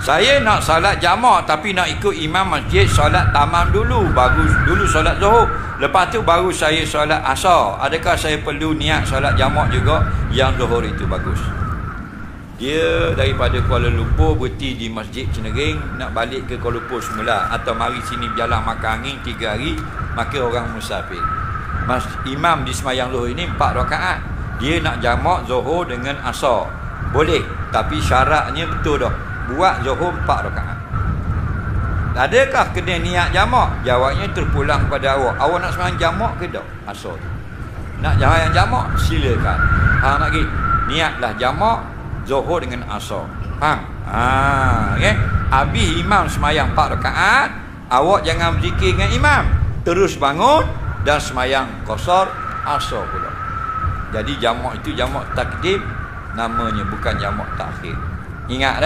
Saya nak solat jamak tapi nak ikut imam masjid solat tamam dulu. Bagus dulu solat zuhur. Lepas tu baru saya solat asar. Adakah saya perlu niat solat jamak juga? Yang zuhur itu bagus. Dia daripada Kuala Lumpur berhenti di Masjid Cenering, nak balik ke Kuala Lumpur semula, atau mari sini berjalan makan angin 3 hari, maka orang musafir. Imam di semayang zuhur ini 4 rakaat. Dia nak jamak zuhur dengan asar. Boleh, tapi syaratnya betul dah. Buat zuhur 4 rakaat. Adakah kena niat jamak? Jawabnya terpulang kepada awak. Awak nak semayang jamak ke tak? Asar tu. Nak semayang jamak? Silakan. Faham lagi? Niatlah jamak zuhur dengan asar. Faham? Okay? Habis imam semayang 4 rakaat, awak jangan berzikir dengan imam. Terus bangun dan semayang qasar asar pula. Jadi jamak itu jamak takdim namanya, bukan jamak takhir. Ingat